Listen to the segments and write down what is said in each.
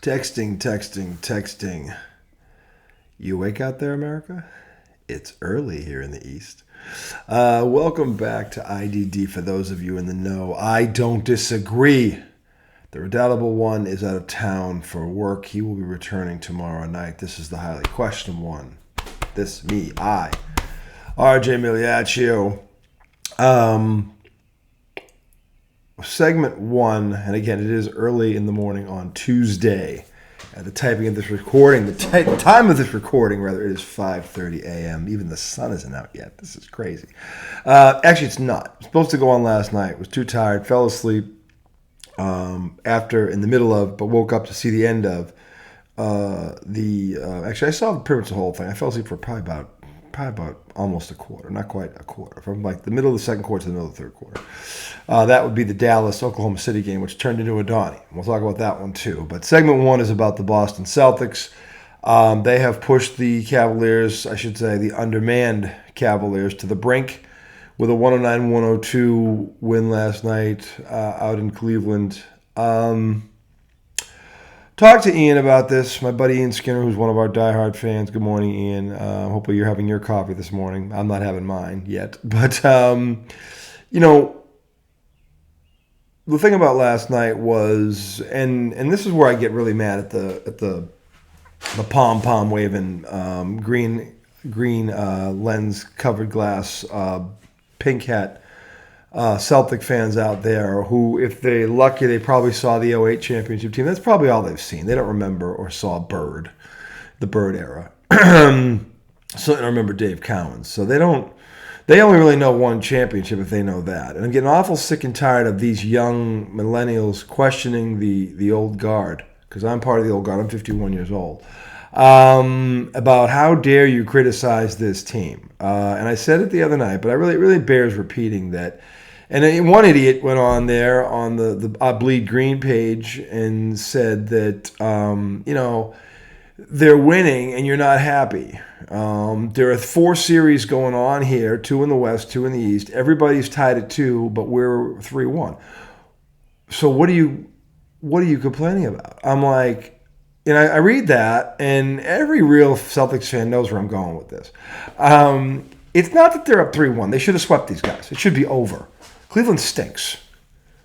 Texting. You awake out there, America? It's early here in the East. Welcome back to IDD for those of you in the know. I don't disagree. The redoubtable one is out of town for work. He will be returning tomorrow night. This is the highly questioned one. This, me, I, RJ Miliaccio. Segment 1, and again, it is early in the morning on Tuesday. At the typing of this recording, the time of this recording, rather, it is 5:30 a.m. Even the sun isn't out yet. This is crazy. Actually, it's not. I was supposed to go on last night. Was too tired. Fell asleep in the middle of, but woke up to see the end of actually, I saw pretty much the whole thing. I fell asleep for probably about almost a quarter, not quite a quarter, from like the middle of the second quarter to the middle of the third quarter. That would be the Dallas-Oklahoma City game, which turned into a Donnie. We'll talk about that one too. But segment 1 is about the Boston Celtics. They have pushed the Cavaliers, I should say, the undermanned Cavaliers, to the brink with a 109-102 win last night out in Cleveland. Talked to Ian about this, my buddy Ian Skinner, who's one of our diehard fans. Good morning, Ian. Hopefully you're having your coffee this morning. I'm not having mine yet. But, the thing about last night was, and this is where I get really mad at the pom-pom waving, green lens covered glass, pink hat Celtic fans out there who, if they're lucky, they probably saw the 08 championship team. That's probably all they've seen. They don't remember or saw the Bird era. So they don't remember Dave Cowens. So they only really know one championship if they know that. And I'm getting awful sick and tired of these young millennials questioning the old guard, because I'm part of the old guard. I'm 51 years old. About how dare you criticize this team. And I said it the other night, but it really bears repeating that. And one idiot went on there on the I Bleed Green page and said that, they're winning and you're not happy. There are 4 series going on here, 2 in the West, 2 in the East. Everybody's tied at 2, but we're 3-1. So what are you complaining about? I'm like, and I read that, and every real Celtics fan knows where I'm going with this. It's not that they're up 3-1. They should have swept these guys. It should be over. Cleveland stinks.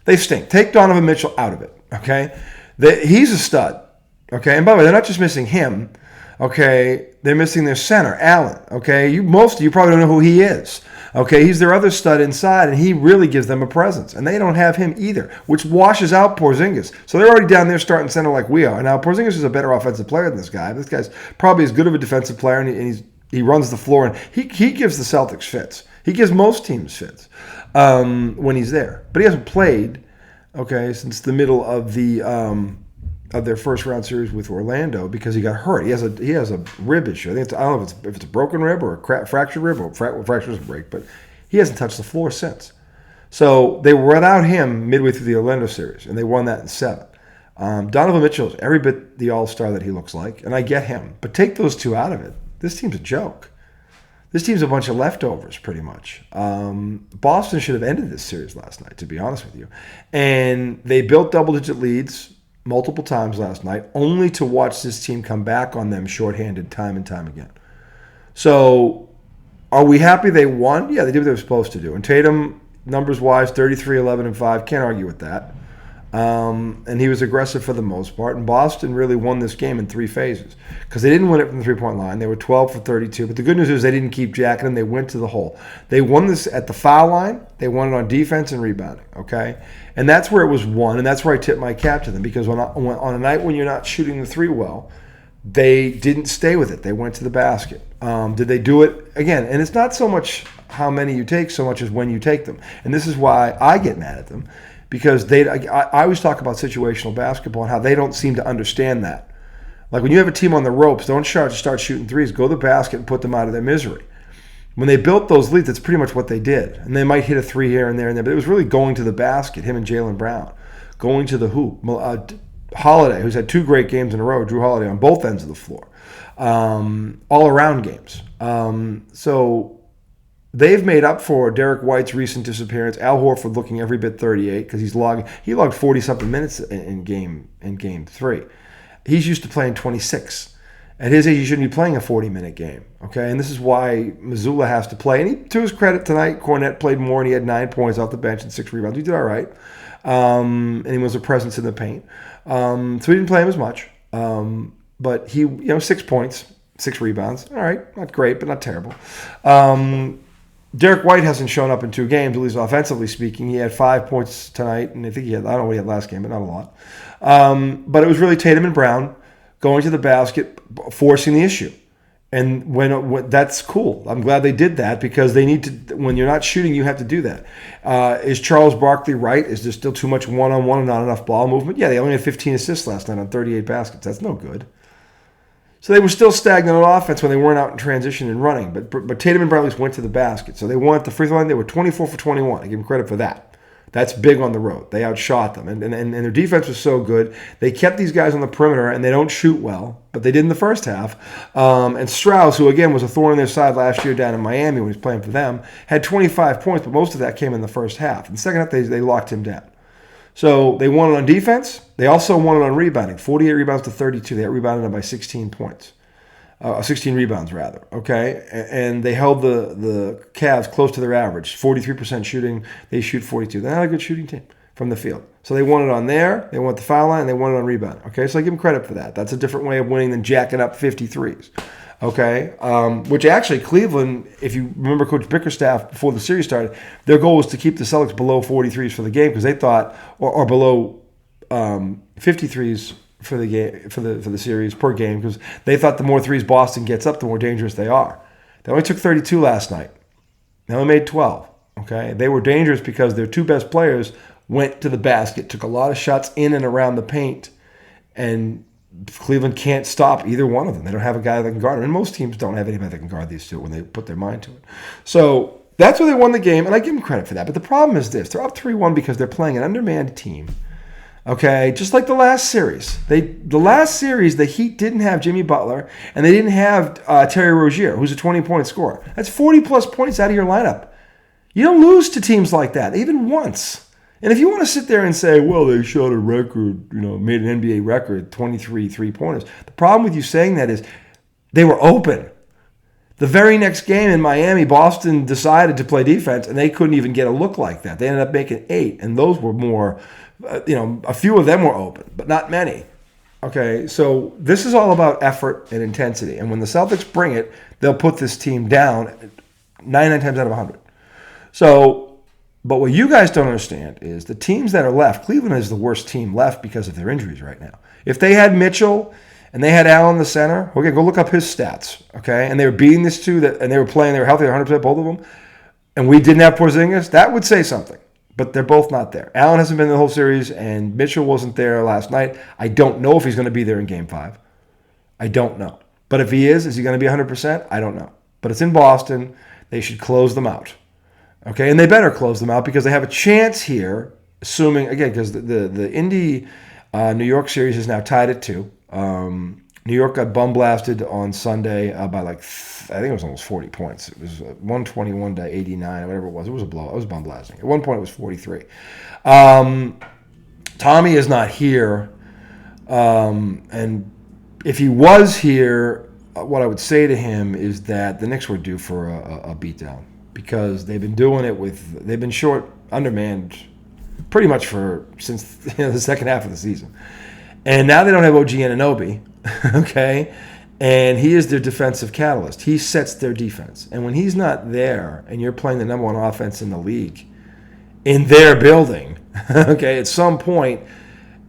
They stink. Take Donovan Mitchell out of it, okay? He's a stud, okay? And by the way, they're not just missing him, okay? They're missing their center, Allen, okay? Most of you probably don't know who he is, okay? He's their other stud inside, and he really gives them a presence. And they don't have him either, which washes out Porzingis. So they're already down there starting center like we are. Now, Porzingis is a better offensive player than this guy. This guy's probably as good of a defensive player, and he runs the floor, and he gives the Celtics fits. He gives most teams fits when he's there. But he hasn't played, okay, since the middle of of their first round series with Orlando because he got hurt. He has a rib issue. I don't know if it's a broken rib or a fractured rib, or fracture doesn't break, but he hasn't touched the floor since. So they were without him midway through the Orlando series, and they won that in 7. Donovan Mitchell is every bit the all-star that he looks like, and I get him. But take those 2 out of it. This team's a joke. This team's a bunch of leftovers, pretty much. Boston should have ended this series last night, to be honest with you. And they built double-digit leads multiple times last night, only to watch this team come back on them shorthanded time and time again. So are we happy they won? Yeah, they did what they were supposed to do. And Tatum, numbers-wise, 33, 11, and 5. Can't argue with that. And he was aggressive for the most part. And Boston really won this game in 3 phases because they didn't win it from the three-point line. They were 12 for 32. But the good news is they didn't keep jacking them. They went to the hole. They won this at the foul line. They won it on defense and rebounding, okay? And that's where it was won, and that's where I tip my cap to them because on a night when you're not shooting the 3 well, they didn't stay with it. They went to the basket. Did they do it? Again, and it's not so much how many you take so much as when you take them. And this is why I get mad at them. Because I always talk about situational basketball and how they don't seem to understand that. Like when you have a team on the ropes, don't start shooting threes. Go to the basket and put them out of their misery. When they built those leads, that's pretty much what they did. And they might hit a 3 here and there, but it was really going to the basket, him and Jaylen Brown. Going to the hoop. Holiday, who's had 2 great games in a row, Drew Holiday on both ends of the floor. All-around games. So they've made up for Derek White's recent disappearance. Al Horford looking every bit 38 because he logged 40-something minutes in game 3. He's used to playing 26. At his age, he shouldn't be playing a 40-minute game, okay? And this is why Mazzulla has to play. And to his credit tonight, Cornette played more, and he had 9 points off the bench and 6 rebounds. He did all right. And he was a presence in the paint. So he didn't play him as much. But he, 6 points, 6 rebounds. All right, not great, but not terrible. Derek White hasn't shown up in 2 games, at least offensively speaking. He had 5 points tonight, and I think I don't know what he had last game, but not a lot. But it was really Tatum and Brown going to the basket, forcing the issue. And when that's cool. I'm glad they did that because they need to. When you're not shooting, you have to do that. Is Charles Barkley right? Is there still too much one-on-one and not enough ball movement? Yeah, they only had 15 assists last night on 38 baskets. That's no good. So they were still stagnant on offense when they weren't out in transition and running. But Tatum and Brown at least went to the basket. So they won at the free throw line. They were 24 for 21. I give them credit for that. That's big on the road. They outshot them. And their defense was so good. They kept these guys on the perimeter, and they don't shoot well, but they did in the first half. And Strauss, who, again, was a thorn in their side last year down in Miami when he was playing for them, had 25 points, but most of that came in the first half. In the second half, they locked him down. So they won it on defense. They also won it on rebounding, 48 rebounds to 32. They rebounded them by 16 points. 16 rebounds, rather, okay? And they held the Cavs close to their average, 43% shooting. They shoot 42. They're not a good shooting team from the field. So they won it on there, they won the foul line, and they won it on rebound, okay? So I give them credit for that. That's a different way of winning than jacking up 53s, okay? Which actually, Cleveland, if you remember Coach Bickerstaff before the series started, their goal was to keep the Celtics below 43s for the game because they thought, or below 53s for the game for the series per game because they thought the more threes Boston gets up, the more dangerous they are. They only took 32 last night. They only made 12. Okay, they were dangerous because their 2 best players went to the basket, took a lot of shots in and around the paint, and Cleveland can't stop either one of them. They don't have a guy that can guard them, and most teams don't have anybody that can guard these two when they put their mind to it. So that's where they won the game, and I give them credit for that. But the problem is this: they're up 3-1 because they're playing an undermanned team. Okay, just like the last series. The Heat didn't have Jimmy Butler, and they didn't have Terry Rozier, who's a 20-point scorer. That's 40-plus points out of your lineup. You don't lose to teams like that, even once. And if you want to sit there and say, well, they shot a record, made an NBA record, 23 three-pointers. The problem with you saying that is they were open. The very next game in Miami, Boston decided to play defense, and they couldn't even get a look like that. They ended up making 8, and those were more... a few of them were open, but not many. Okay, so this is all about effort and intensity. And when the Celtics bring it, they'll put this team down 99 times out of 100. So, but what you guys don't understand is the teams that are left, Cleveland is the worst team left because of their injuries right now. If they had Mitchell and they had Allen in the center, okay, go look up his stats, okay? And they were beating this two, and they were playing, they were healthy, 100%, both of them, and we didn't have Porzingis, that would say something. But they're both not there. Allen hasn't been in the whole series, and Mitchell wasn't there last night. I don't know if he's going to be there in Game 5. I don't know. But if he is he going to be 100%? I don't know. But it's in Boston. They should close them out. Okay, and they better close them out because they have a chance here, assuming, again, because the Indy-New York series is now tied at 2. New York got bum blasted on Sunday by I think it was almost 40 points. It was 121 to 89 or whatever it was. It was a blowout. It was bum blasting. At one point it was 43. Tommy is not here. And if he was here, what I would say to him is that the Knicks were due for a beatdown because they've been doing it they've been undermanned pretty much since the second half of the season. And now they don't have OG Anunoby, okay? And he is their defensive catalyst. He sets their defense. And when he's not there and you're playing the number 1 offense in the league in their building, okay, at some point,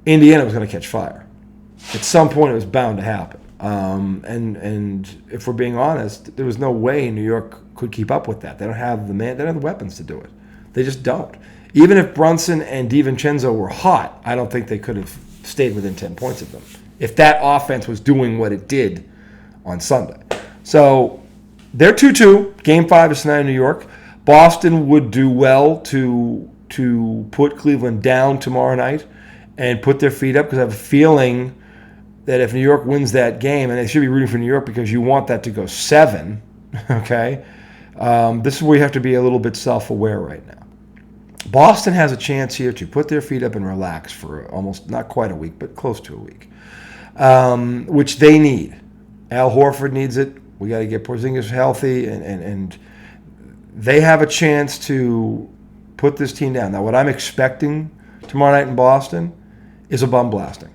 Indiana was going to catch fire. At some point, it was bound to happen. And if we're being honest, there was no way New York could keep up with that. They don't have they don't have the weapons to do it. They just don't. Even if Brunson and DiVincenzo were hot, I don't think they could have stayed within 10 points of them if that offense was doing what it did on Sunday. So they're 2-2. Game 5 is tonight in New York. Boston would do well to put Cleveland down tomorrow night and put their feet up because I have a feeling that if New York wins that game, and they should be rooting for New York because you want that to go 7, okay, this is where you have to be a little bit self-aware right now. Boston has a chance here to put their feet up and relax for almost not quite a week, but close to a week. which they need. Al Horford needs it. We got to get Porzingis healthy, and they have a chance to put this team down. Now, what I'm expecting tomorrow night in Boston is a bum blasting.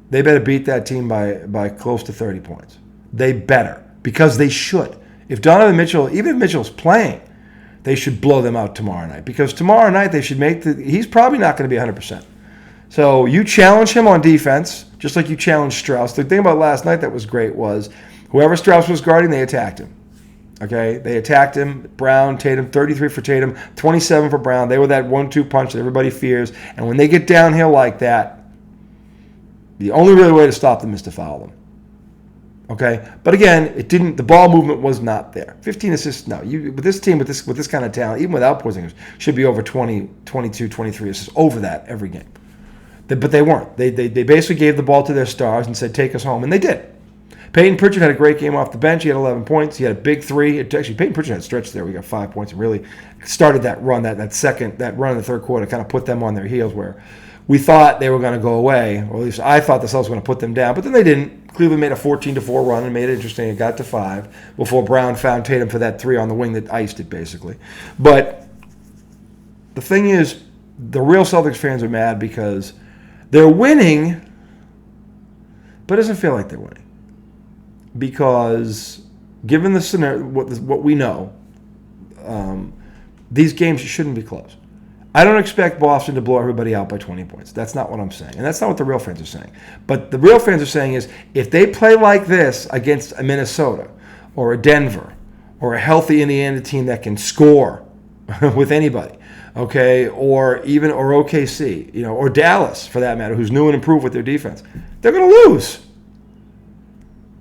They better beat that team by close to 30 points. They better, because they should. If Donovan Mitchell, even if Mitchell's playing, they should blow them out tomorrow night. Because tomorrow night they should he's probably not going to be 100%. So you challenge him on defense, just like you challenged Strauss. The thing about last night that was great was whoever Strauss was guarding, they attacked him. Okay? They attacked him. Brown, Tatum, 33 for Tatum, 27 for Brown. They were that 1-2 punch that everybody fears. And when they get downhill like that, the only real way to stop them is to foul them. Okay? But again, the ball movement was not there. 15 assists, no. With this team, with this kind of talent, even without Porzingis, should be over 20, 22, 23 assists, over that every game. But they weren't. They basically gave the ball to their stars and said, take us home. And they did. Peyton Pritchard had a great game off the bench. He had 11 points. He had a big three. Actually, Peyton Pritchard had a stretch there. We got 5 points and really started that run, that run in the third quarter, kind of put them on their heels where we thought they were going to go away, or at least I thought the Celtics were going to put them down, but then they didn't. Cleveland made a 14-4 run and made it interesting. It got to 5 before Brown found Tatum for that 3 on the wing that iced it, basically. But the thing is, the real Celtics fans are mad because they're winning, but it doesn't feel like they're winning. Because given the scenario, what we know, these games shouldn't be close. I don't expect Boston to blow everybody out by 20 points. That's not what I'm saying. And that's not what the real fans are saying. But the real fans are saying is if they play like this against a Minnesota or a Denver or a healthy Indiana team that can score with anybody, okay, or OKC, or Dallas for that matter, who's new and improved with their defense, they're going to lose.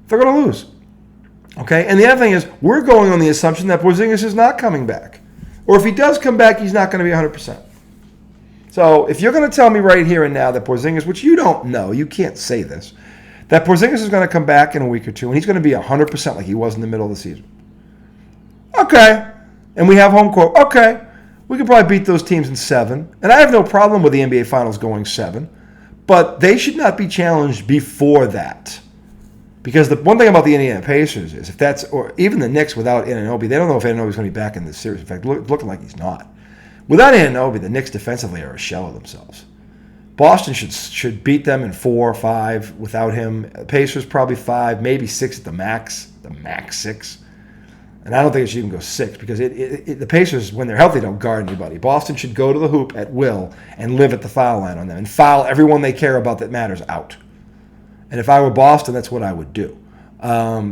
They're going to lose. Okay? And the other thing is we're going on the assumption that Porzingis is not coming back. Or if he does come back, he's not going to be 100%. So if you're going to tell me right here and now that Porzingis, which you don't know, you can't say this, that Porzingis is going to come back in a week or two and he's going to be 100% like he was in the middle of the season. Okay. And we have home court. Okay. We could probably beat those teams in 7. And I have no problem with the NBA Finals going 7. But they should not be challenged before that. Because the one thing about the Indiana Pacers is or even the Knicks without Anunoby, they don't know if Anunoby's going to be back in this series. In fact, looking like he's not. Without Anunoby, the Knicks defensively are a shell of themselves. Boston should beat them in 4 or 5 without him. Pacers probably 5, maybe 6 at the max 6. And I don't think it should even go 6 because the Pacers, when they're healthy, don't guard anybody. Boston should go to the hoop at will and live at the foul line on them and foul everyone they care about that matters out. And if I were Boston, that's what I would do,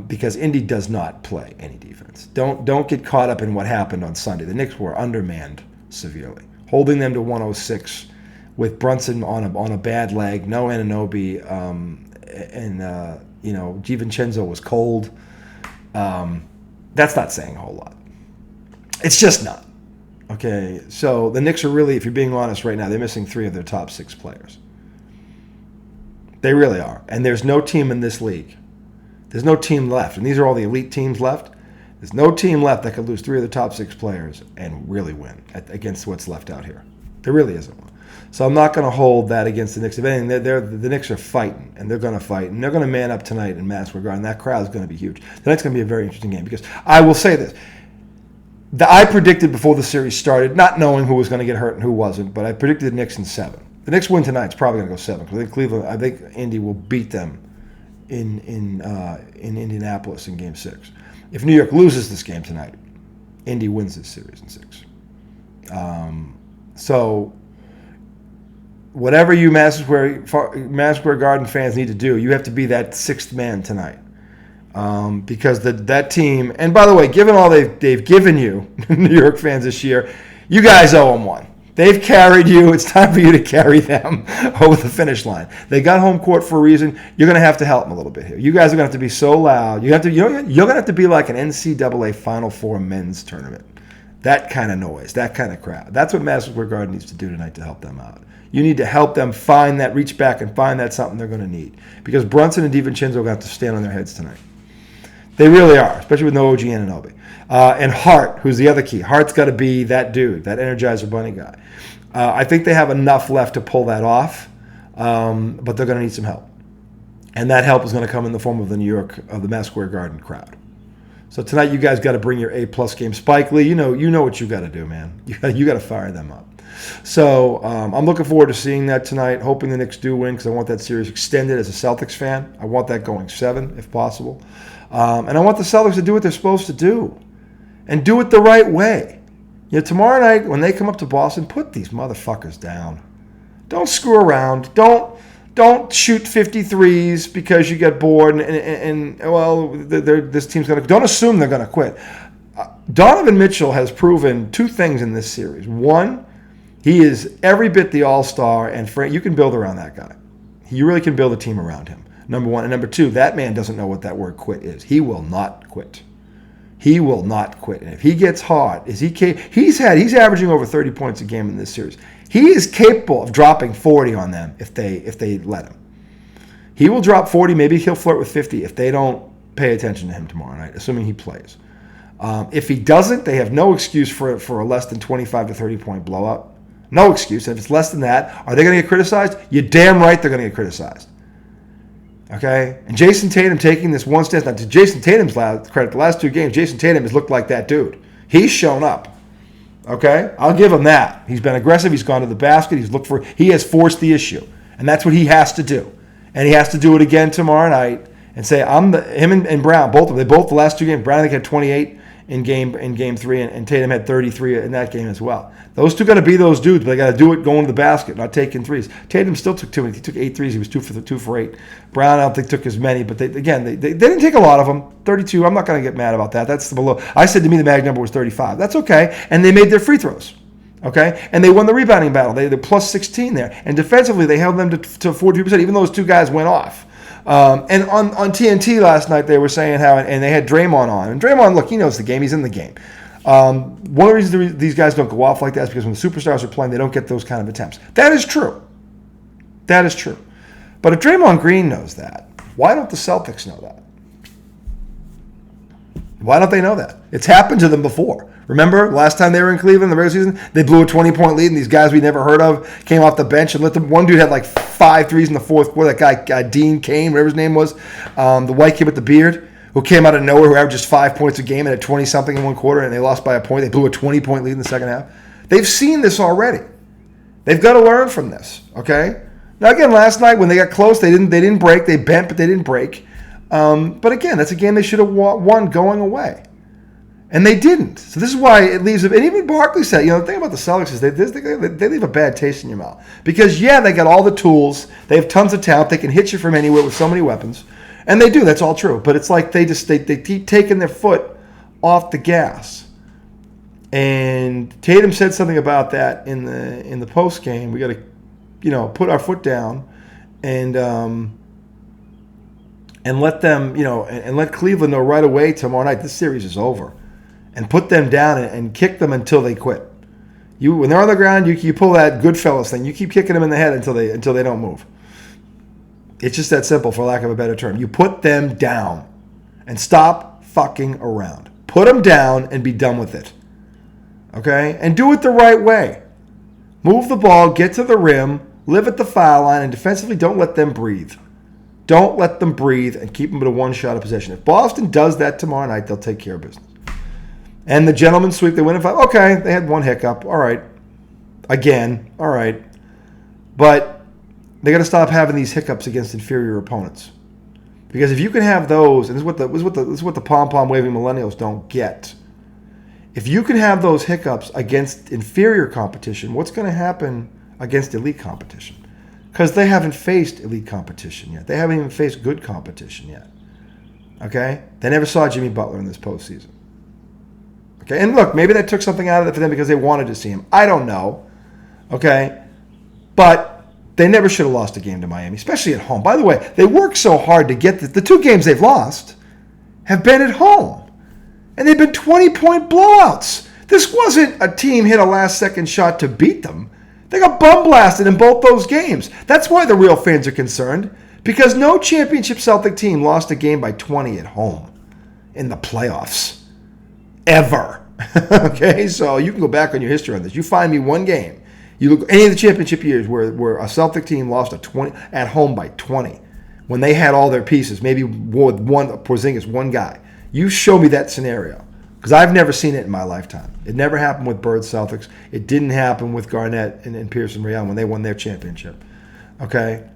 because Indy does not play any defense. Don't get caught up in what happened on Sunday. The Knicks were undermanned severely, holding them to 106 with Brunson on a bad leg, no Anunoby, and DiVincenzo was cold. That's not saying a whole lot. It's just not. Okay, so the Knicks are really, if you're being honest right now, they're missing 3 of their top 6 players. They really are. And there's no team in this league. There's no team left. And these are all the elite teams left. There's no team left that could lose 3 of the top 6 players and really win against what's left out here. There really isn't one. So I'm not going to hold that against the Knicks. If anything, the Knicks are fighting, and they're going to fight. And they're going to man up tonight in Madison Square Garden. That crowd is going to be huge. Tonight's going to be a very interesting game because I will say this. I predicted before the series started, not knowing who was going to get hurt and who wasn't, but I predicted the Knicks in 7. The Knicks win tonight. It's probably going to go 7 because I think Indy will beat them in Indianapolis in Game 6. If New York loses this game tonight, Indy wins this series in 6. So whatever you Madison Square Garden fans need to do, you have to be that 6th man tonight. Because that team, and by the way, given all they've given you, New York fans this year, you guys owe them one. They've carried you. It's time for you to carry them over the finish line. They got home court for a reason. You're going to have to help them a little bit here. You guys are going to have to be so loud. You're going to have to be like an NCAA Final Four men's tournament. That kind of noise, that kind of crowd. That's what Madison Square Garden needs to do tonight to help them out. You need to help them find that, reach back and find that something they're going to need. Because Brunson and DiVincenzo are going to have to stand on their heads tonight. They really are, especially with no OG Anunoby. And Hart, who's the other key. Hart's got to be that dude, that Energizer Bunny guy. I think they have enough left to pull that off, but they're going to need some help. And that help is going to come in the form of the Madison Square Garden crowd. So tonight you guys got to bring your A+ game. Spike Lee, you know what you got to do, man. You got to fire them up. So I'm looking forward to seeing that tonight, hoping the Knicks do win because I want that series extended as a Celtics fan. I want that going 7 if possible. And I want the Celtics to do what they're supposed to do and do it the right way. Tomorrow night when they come up to Boston, put these motherfuckers down. Don't screw around. Don't shoot 53s because you get bored and this team's going to... Don't assume they're going to quit. Donovan Mitchell has proven 2 things in this series. One, he is every bit the all-star, and you can build around that guy. You really can build a team around him, number one. And number 2, that man doesn't know what that word quit is. He will not quit. He will not quit. And if he gets hot, he's averaging over 30 points a game in this series. He is capable of dropping 40 on them if they let him. He will drop 40. Maybe he'll flirt with 50 if they don't pay attention to him tomorrow night, assuming he plays. If he doesn't, they have no excuse for a less than 25 to 30 point blowout. No excuse. And if it's less than that, are they going to get criticized? You're damn right they're going to get criticized. Okay? And Jason Tatum taking this one stance. Now, to Jason Tatum's credit, the last 2 games, Jason Tatum has looked like that dude. He's shown up. Okay? I'll give him that. He's been aggressive. He's gone to the basket. He has forced the issue. And that's what he has to do. And he has to do it again tomorrow night and say, him and Brown, both of them, the last 2 games, Brown I think had 28 in game 3, and Tatum had 33 in that game as well. Those 2 got to be those dudes, but they got to do it going to the basket, not taking threes. Tatum still took 2. He took 8 threes. He was 2 for 8. Brown, I don't think took as many, but they didn't take a lot of them. 32. I'm not going to get mad about that. That's the below. I said to me the mag number was 35. That's okay, and they made their free throws. Okay, and they won the rebounding battle. They're plus 16 there, and defensively they held them to 42%. Even those 2 guys went off. And on TNT last night, they were saying how, and they had Draymond on. And Draymond, look, he knows the game. He's in the game. One of the reasons these guys don't go off like that is because when the superstars are playing, they don't get those kind of attempts. That is true. That is true. But if Draymond Green knows that, why don't the Celtics know that? Why don't they know that? It's happened to them before. Remember, last time they were in Cleveland in the regular season, they blew a 20-point lead, and these guys we never heard of came off the bench and let them. One dude had like 5 threes in the fourth quarter. That guy, Dean Kane, whatever his name was, the white kid with the beard, who came out of nowhere, who averaged just 5 points a game and had 20-something in one quarter, and they lost by a point. They blew a 20-point lead in the second half. They've seen this already. They've got to learn from this, okay? Now, again, last night when they got close, they didn't break. They bent, but they didn't break. But again, that's a game they should have won going away. And they didn't. So this is why it leaves them. And even Barkley said, the thing about the Celtics is they leave a bad taste in your mouth. Because, they got all the tools. They have tons of talent. They can hit you from anywhere with so many weapons. And they do. That's all true. But it's like they keep taking their foot off the gas. And Tatum said something about that in the post game. We got to, put our foot down and let them, and let Cleveland know right away tomorrow night this series is over. And put them down and kick them until they quit. When they're on the ground, you pull that Goodfellas thing. You keep kicking them in the head until they don't move. It's just that simple, for lack of a better term. You put them down and stop fucking around. Put them down and be done with it. Okay? And do it the right way. Move the ball, get to the rim, live at the foul line, and defensively don't let them breathe. Don't let them breathe and keep them to one shot of possession. If Boston does that tomorrow night, they'll take care of business. And the gentleman's sweep, they win in 5. Okay, they had one hiccup. All right. Again. All right. But they got to stop having these hiccups against inferior opponents. Because if you can have those, and this is what the pom-pom waving millennials don't get. If you can have those hiccups against inferior competition, what's going to happen against elite competition? Because they haven't faced elite competition yet. They haven't even faced good competition yet. Okay? They never saw Jimmy Butler in this postseason. Okay, and look, maybe that took something out of it for them because they wanted to see him. I don't know. Okay, but they never should have lost a game to Miami, especially at home. By the way, they worked so hard to get the 2 games they've lost have been at home, and they've been 20-point blowouts. This wasn't a team hit a last-second shot to beat them. They got bum blasted in both those games. That's why the real fans are concerned, because no championship Celtic team lost a game by 20 at home in the playoffs. Ever. Okay, so you can go back on your history on this. You find me one game. You look any of the championship years where a Celtic team lost at home by 20 when they had all their pieces, maybe with one Porzingis, one guy. You show me that scenario, because I've never seen it in my lifetime. It never happened with Bird Celtics. It didn't happen with Garnett and Pearson Real when they won their championship. Okay?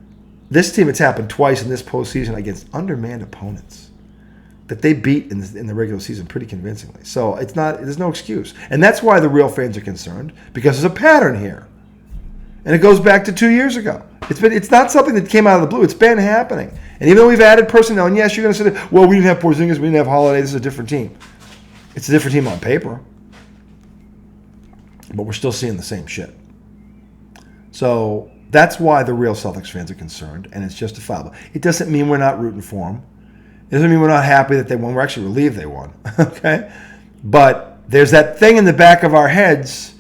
This team, it's happened twice in this postseason against undermanned opponents that they beat in the regular season pretty convincingly. So there's no excuse. And that's why the real fans are concerned, because there's a pattern here. And it goes back to 2 years ago. It's not something that came out of the blue. It's been happening. And even though we've added personnel, and yes, you're going to say, well, we didn't have Porzingis, we didn't have Holiday, this is a different team. It's a different team on paper. But we're still seeing the same shit. So that's why the real Celtics fans are concerned, and it's justifiable. It doesn't mean we're not rooting for them. It doesn't mean we're not happy that they won. We're actually relieved they won. Okay? But there's that thing in the back of our heads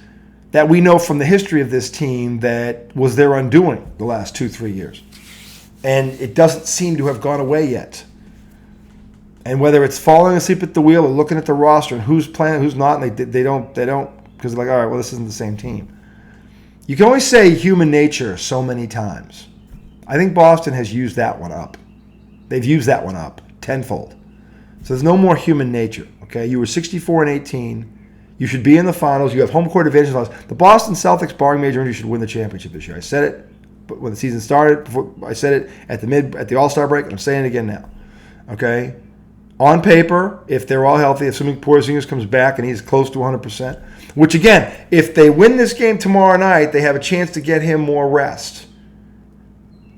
that we know from the history of this team that was their undoing the last 2-3 years. And it doesn't seem to have gone away yet. And whether it's falling asleep at the wheel or looking at the roster and who's playing, who's not, and they don't, because they're like, all right, well, this isn't the same team. You can only say human nature so many times. I think Boston has used that one up. They've used that one up tenfold. So there's no more human nature, okay? You were 64-18. You should be in the finals. You have home court advantage. The Boston Celtics, barring major injury, should win the championship this year. I said it when the season started. I said it at the All-Star break, and I'm saying it again now, okay? On paper, if they're all healthy, assuming Porzingis comes back and he's close to 100%, which again, if they win this game tomorrow night, they have a chance to get him more rest.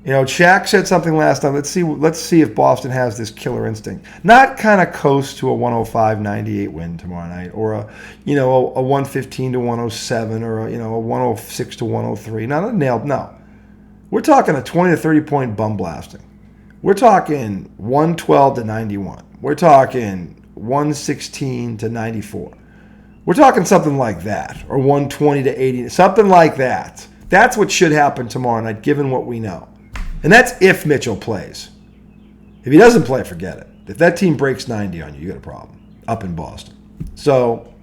You know, Shaq said something last time. Let's see if Boston has this killer instinct. Not kind of coast to a 105-98 win tomorrow night, or a 115-107, or a 106-103. Not a nailed. No, we're talking a 20 to 30 point bum blasting. We're talking 112-91. We're talking 116-94. We're talking something like that, or 120-80, something like that. That's what should happen tomorrow night, given what we know. And that's if Mitchell plays. If he doesn't play, forget it. If that team breaks 90 on you, you got a problem up in Boston. So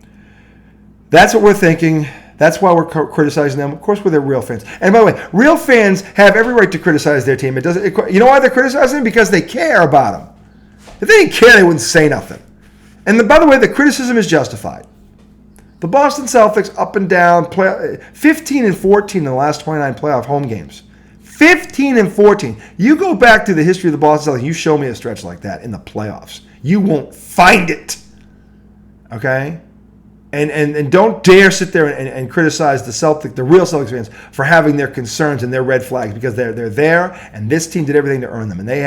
that's what we're thinking. That's why we're criticizing them. Of course, we're their real fans. And by the way, real fans have every right to criticize their team. You know why they're criticizing them? Because they care about them. If they didn't care, they wouldn't say nothing. And by the way, the criticism is justified. The Boston Celtics up and down, 15-14 in the last 29 playoff home games. 15-14. You go back to the history of the Boston Celtics, you show me a stretch like that in the playoffs. You won't find it. Okay? And don't dare sit there and criticize the real Celtics fans for having their concerns and their red flags, because they're there, and this team did everything to earn them. And they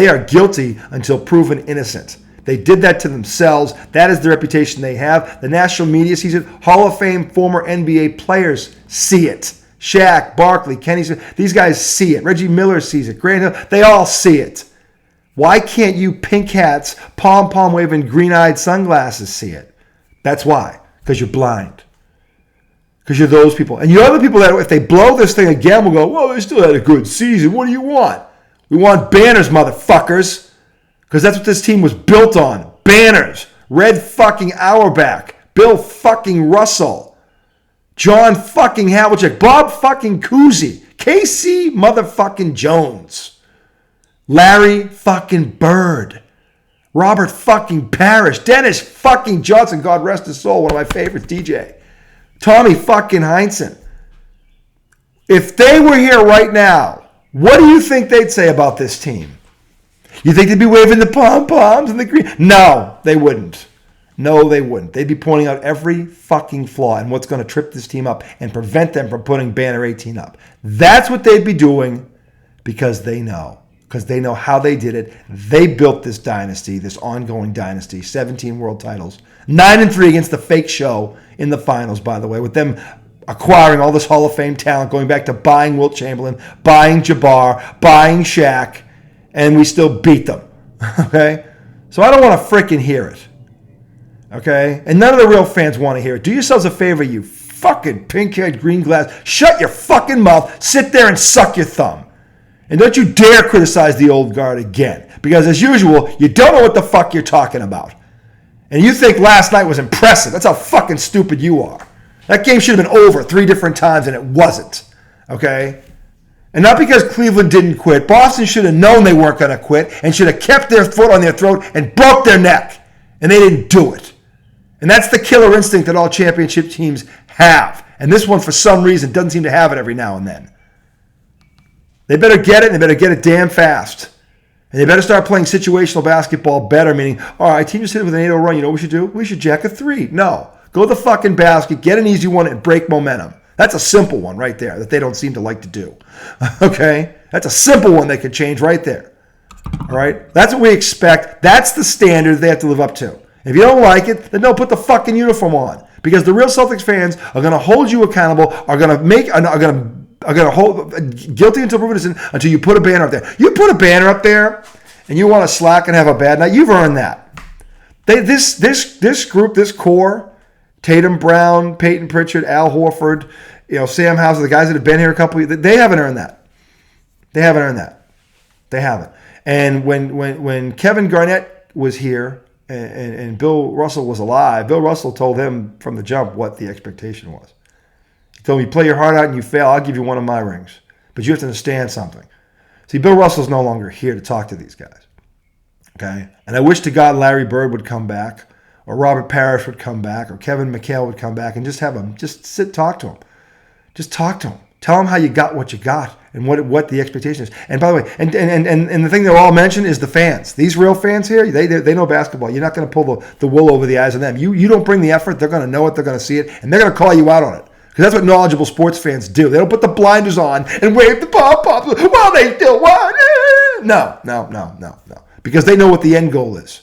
are guilty until proven innocent. They did that to themselves. That is the reputation they have. The national media sees it. Hall of Fame former NBA players see it. Shaq, Barkley, Kenny Smith, these guys see it. Reggie Miller sees it. Grant Hill, they all see it. Why can't you pink hats, pom-pom waving, green-eyed sunglasses see it? That's why. Because you're blind. Because you're those people. And you other people that, if they blow this thing again, will go, well, they still had a good season. What do you want? We want banners, motherfuckers. Because that's what this team was built on. Banners. Red fucking Auerbach. Bill fucking Russell. John fucking Havlicek, Bob fucking Cousy, Casey motherfucking Jones, Larry fucking Bird, Robert fucking Parrish, Dennis fucking Johnson, God rest his soul, one of my favorites, DJ, Tommy fucking Heinsohn. If they were here right now, what do you think they'd say about this team? You think they'd be waving the pom-poms and the green? No, they wouldn't. No, they wouldn't. They'd be pointing out every fucking flaw and what's going to trip this team up and prevent them from putting Banner 18 up. That's what they'd be doing, because they know. Because they know how they did it. They built this dynasty, this ongoing dynasty, 17 world titles. 9-3 against the fake show in the finals, by the way, with them acquiring all this Hall of Fame talent, going back to buying Wilt Chamberlain, buying Jabbar, buying Shaq, and we still beat them. Okay? So I don't want to frickin' hear it. Okay? And none of the real fans want to hear it. Do yourselves a favor, you fucking pink-haired green glass. Shut your fucking mouth. Sit there and suck your thumb. And don't you dare criticize the old guard again. Because as usual, you don't know what the fuck you're talking about. And you think last night was impressive. That's how fucking stupid you are. That game should have been over 3 different times, and it wasn't. Okay? And not because Cleveland didn't quit. Boston should have known they weren't going to quit and should have kept their foot on their throat and broke their neck. And they didn't do it. And that's the killer instinct that all championship teams have. And this one, for some reason, doesn't seem to have it every now and then. They better get it, and they better get it damn fast. And they better start playing situational basketball better, meaning, all right, team just hit it with an 8-0 run. You know what we should do? We should jack a 3. No. Go to the fucking basket, get an easy one, and break momentum. That's a simple one right there that they don't seem to like to do. Okay? That's a simple one they could change right there. All right? That's what we expect. That's the standard they have to live up to. If you don't like it, then don't put the fucking uniform on. Because the real Celtics fans are going to hold you accountable, are going to hold guilty until proven innocent until you put a banner up there. You put a banner up there and you want to slack and have a bad night, you've earned that. This group, this core, Tatum, Brown, Peyton Pritchard, Al Horford, Sam Hauser, the guys that have been here a couple of years, they haven't earned that. They haven't earned that. They haven't. And when Kevin Garnett was here and Bill Russell was alive, Bill Russell told him from the jump what the expectation was. He told him, you play your heart out and you fail, I'll give you one of my rings. But you have to understand something. See, Bill Russell's no longer here to talk to these guys. Okay? And I wish to God Larry Bird would come back, or Robert Parrish would come back, or Kevin McHale would come back and just have him, talk to him. Just talk to him. Tell him how you got what you got and what the expectation is. And by the way, and the thing they'll all mention is the fans. These real fans here, they know basketball. You're not going to pull the wool over the eyes of them. You don't bring the effort, they're going to know it, they're going to see it, and they're going to call you out on it. Because that's what knowledgeable sports fans do. They don't put the blinders on and wave the pop-up while they still want it. No. Because they know what the end goal is.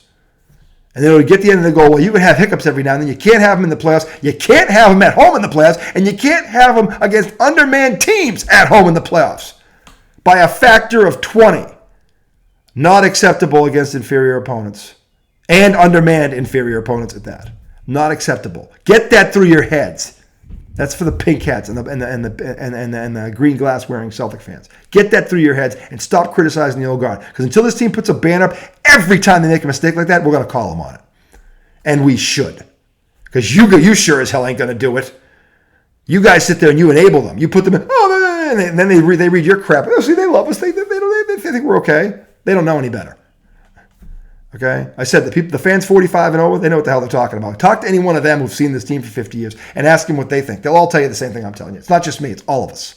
And then to get the end of the goal, well, you can have hiccups every now and then. You can't have them in the playoffs. You can't have them at home in the playoffs. And you can't have them against undermanned teams at home in the playoffs. By a factor of 20. Not acceptable against inferior opponents. And undermanned inferior opponents at that. Not acceptable. Get that through your heads. That's for the pink hats and the green glass wearing Celtic fans. Get that through your heads and stop criticizing the old guard. Because until this team puts a banner up, every time they make a mistake like that, we're going to call them on it. And we should. Because you sure as hell ain't going to do it. You guys sit there and you enable them. You put them in, and then they read your crap. Oh, see, they love us. They think we're okay. They don't know any better. Okay, I said the fans 45 and over, they know what the hell they're talking about. Talk to any one of them who've seen this team for 50 years and ask them what they think. They'll all tell you the same thing I'm telling you. It's not just me, it's all of us.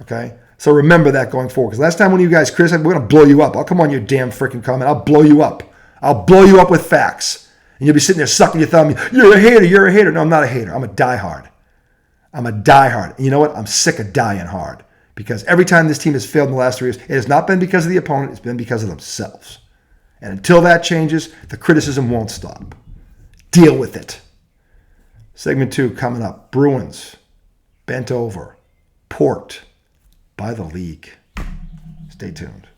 Okay, so remember that going forward. Because last time when you guys criticized, we're going to blow you up. I'll come on your damn freaking comment. I'll blow you up. I'll blow you up with facts. And you'll be sitting there sucking your thumb. You're a hater. No, I'm not a hater. I'm a diehard. And you know what? I'm sick of dying hard. Because every time this team has failed in the last 3 years, it has not been because of the opponent. It's been because of themselves. And until that changes, the criticism won't stop. Deal with it. Segment 2 coming up. Bruins bent over, porked by the league. Stay tuned.